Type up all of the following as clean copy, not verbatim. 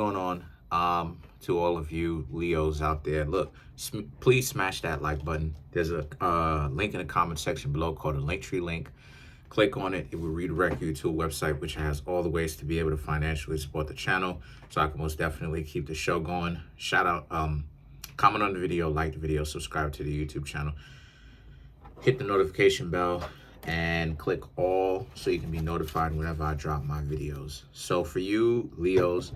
Going on to all of you Leos out there. Look, please smash that like button. There's a link in the comment section below called a Linktree link. Click on it. It will redirect you to a website which has all the ways to be able to financially support the channel, so I can most definitely keep the show going. Shout out, comment on the video, like the video, subscribe to the YouTube channel, hit the notification bell, and click all so you can be notified whenever I drop my videos. So for you Leos,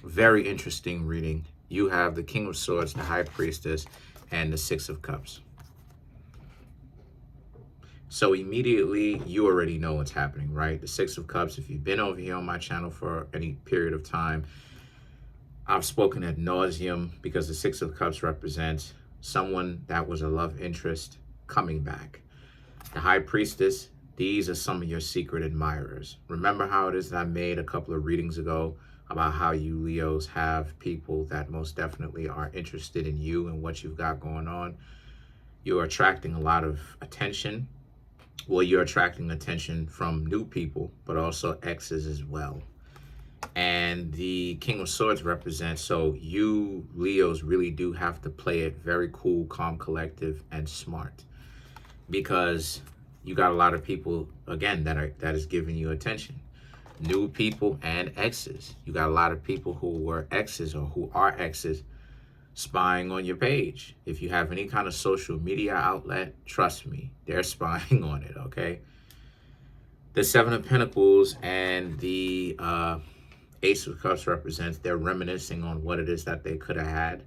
very interesting reading. You have the King of Swords, the High Priestess, and the Six of Cups. So immediately, you already know what's happening, right? The Six of Cups, if you've been over here on my channel for any period of time, I've spoken ad nauseum because the Six of Cups represents someone that was a love interest coming back. The High Priestess, these are some of your secret admirers. Remember how it is that I made a couple of readings ago about how you Leos have people that most definitely are interested in you and what you've got going on. You're attracting a lot of attention. Well, you're attracting attention from new people, but also exes as well. And the King of Swords represents, so you Leos really do have to play it very cool, calm, collective, and smart, because you got a lot of people, again, that is giving you attention. New people and exes. You got a lot of people who were exes or who are exes spying on your page. If you have any kind of social media outlet, trust me, they're spying on it, okay? The Seven of Pentacles and the Ace of Cups represents they're reminiscing on what it is that they could have had,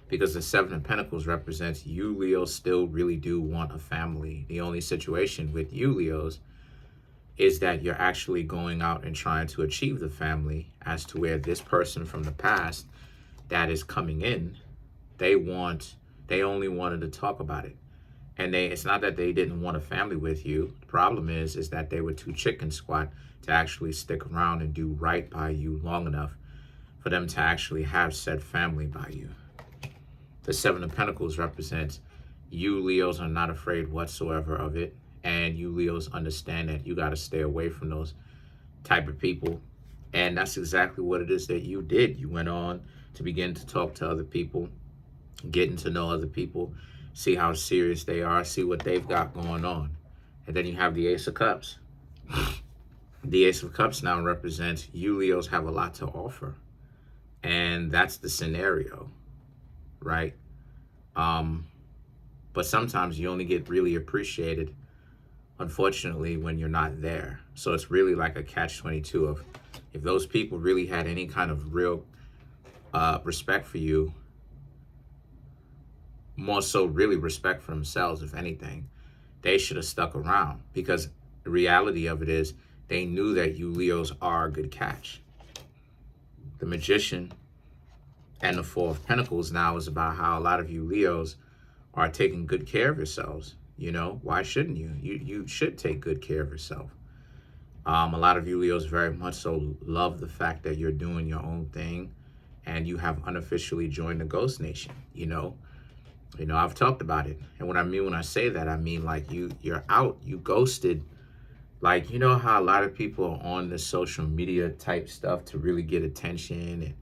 because the Seven of Pentacles represents you Leos still really do want a family. The only situation with you Leos is that you're actually going out and trying to achieve the family, as to where this person from the past that is coming in, they only wanted to talk about it. And it's not that they didn't want a family with you. The problem is that they were too chicken squat to actually stick around and do right by you long enough for them to actually have said family by you. The Seven of Pentacles represents you Leos are not afraid whatsoever of it. And you Leos understand that you got to stay away from those type of people. And that's exactly what it is that you did. You went on to begin to talk to other people, getting to know other people, see how serious they are, see what they've got going on. And then you have the Ace of Cups. The Ace of Cups now represents you Leos have a lot to offer. And that's the scenario, right? But sometimes you only get really appreciated, unfortunately, when you're not there. So it's really like a catch-22 of, if those people really had any kind of real respect for you, more so really respect for themselves, if anything, they should have stuck around, because the reality of it is they knew that you Leos are a good catch. The Magician and the Four of Pentacles now is about how a lot of you Leos are taking good care of yourselves. You know, why shouldn't you? You should take good care of yourself. A lot of you Leos very much so love the fact that you're doing your own thing and you have unofficially joined the Ghost Nation, you know. I've talked about it. And what I mean when I say that, I mean like you're out, you ghosted. Like, you know how a lot of people are on the social media type stuff to really get attention and,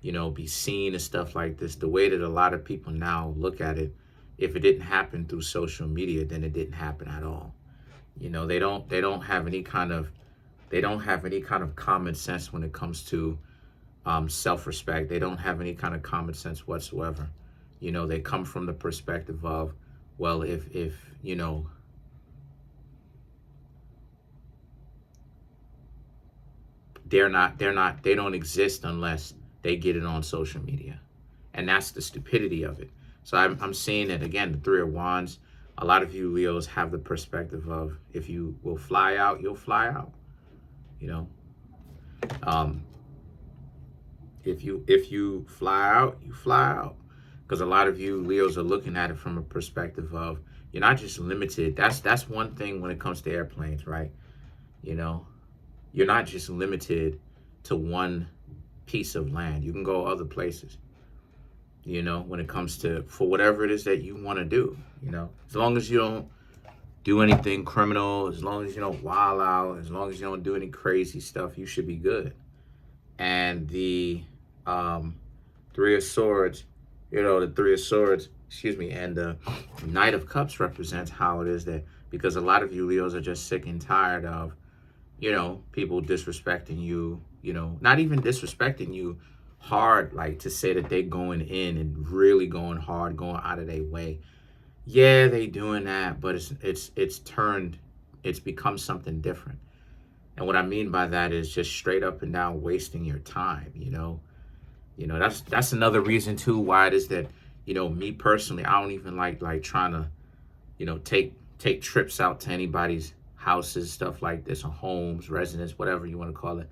you know, be seen and stuff like this. The way that a lot of people now look at it, if it didn't happen through social media, then it didn't happen at all. You know, they don't have any kind of common sense when it comes to self-respect. They don't have any kind of common sense whatsoever. You know, they come from the perspective of, well, if you know, they don't exist unless they get it on social media. And that's the stupidity of it. So I'm seeing that, again, the Three of Wands, a lot of you Leos have the perspective of, if you will fly out, you'll fly out. You know, if you fly out, you fly out. Because a lot of you Leos are looking at it from a perspective of, you're not just limited. That's one thing when it comes to airplanes, right? You know, you're not just limited to one piece of land. You can go other places. You know, when it comes to, for whatever it is that you want to do, you know, as long as you don't do anything criminal, as long as you don't wild out, as long as you don't do any crazy stuff, you should be good. and the Three of Swords, the Three of Swords, excuse me, and the Knight of Cups represents how it is that, because a lot of you Leos are just sick and tired of, people disrespecting you, not even disrespecting you hard, like to say that they're going in and really going hard, going out of their way. Yeah, they doing that, but it's become something different. And what I mean by that is just straight up and down wasting your time, that's another reason too why it is that, me personally, I don't even like trying to, take trips out to anybody's houses, stuff like this, or homes, residence, whatever you want to call it,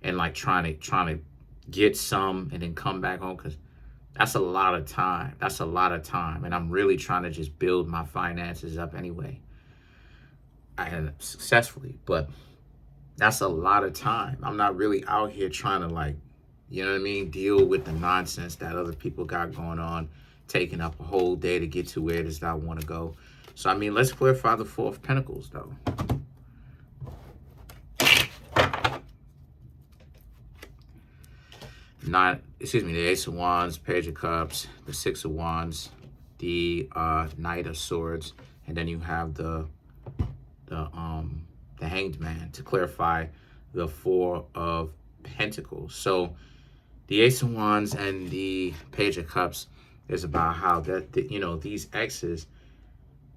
and like trying to get some and then come back home, because that's a lot of time. That's a lot of time. And I'm really trying to just build my finances up anyway. And successfully. But that's a lot of time. I'm not really out here trying to deal with the nonsense that other people got going on, taking up a whole day to get to where it is that I want to go. So, let's clarify the Four of Pentacles, though. The Ace of Wands, Page of Cups, the Six of Wands, the Knight of Swords, and then you have the Hanged Man to clarify the Four of Pentacles. So the Ace of Wands and the Page of Cups is about how these exes,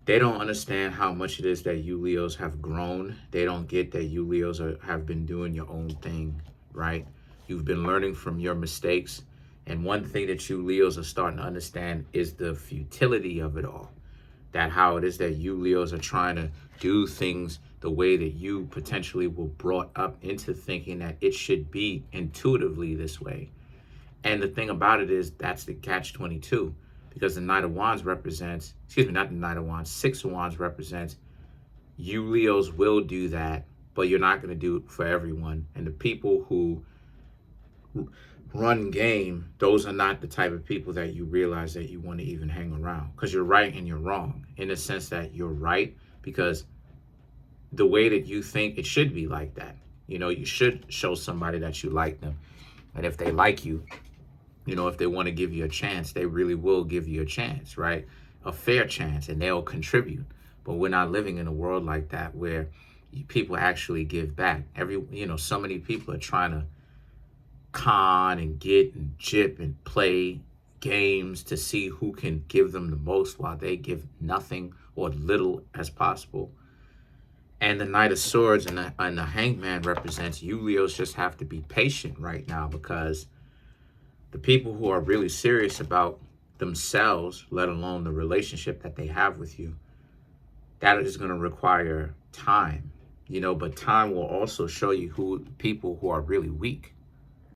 they don't understand how much it is that you Leos have grown. They don't get that you Leos have been doing your own thing, right? You've been learning from your mistakes. And one thing that you Leos are starting to understand is the futility of it all. That how it is that you Leos are trying to do things the way that you potentially were brought up into thinking that it should be intuitively this way. And the thing about it is that's the catch-22, because the Knight of Wands represents, not the Knight of Wands, Six of Wands represents you Leos will do that, but you're not going to do it for everyone. And the people who run game, those are not the type of people that you realize that you want to even hang around, because you're right and you're wrong, in the sense that you're right because the way that you think it should be like that. You should show somebody that you like them, and if they like you, if they want to give you a chance, they really will give you a chance, right? A fair chance, and they'll contribute. But we're not living in a world like that where people actually give back. So many people are trying to con and get and jip and play games to see who can give them the most while they give nothing or little as possible. And the Knight of Swords and the Hanged Man represents you Leos just have to be patient right now, because the people who are really serious about themselves, let alone the relationship that they have with you, that is going to require time, but time will also show you people who are really weak.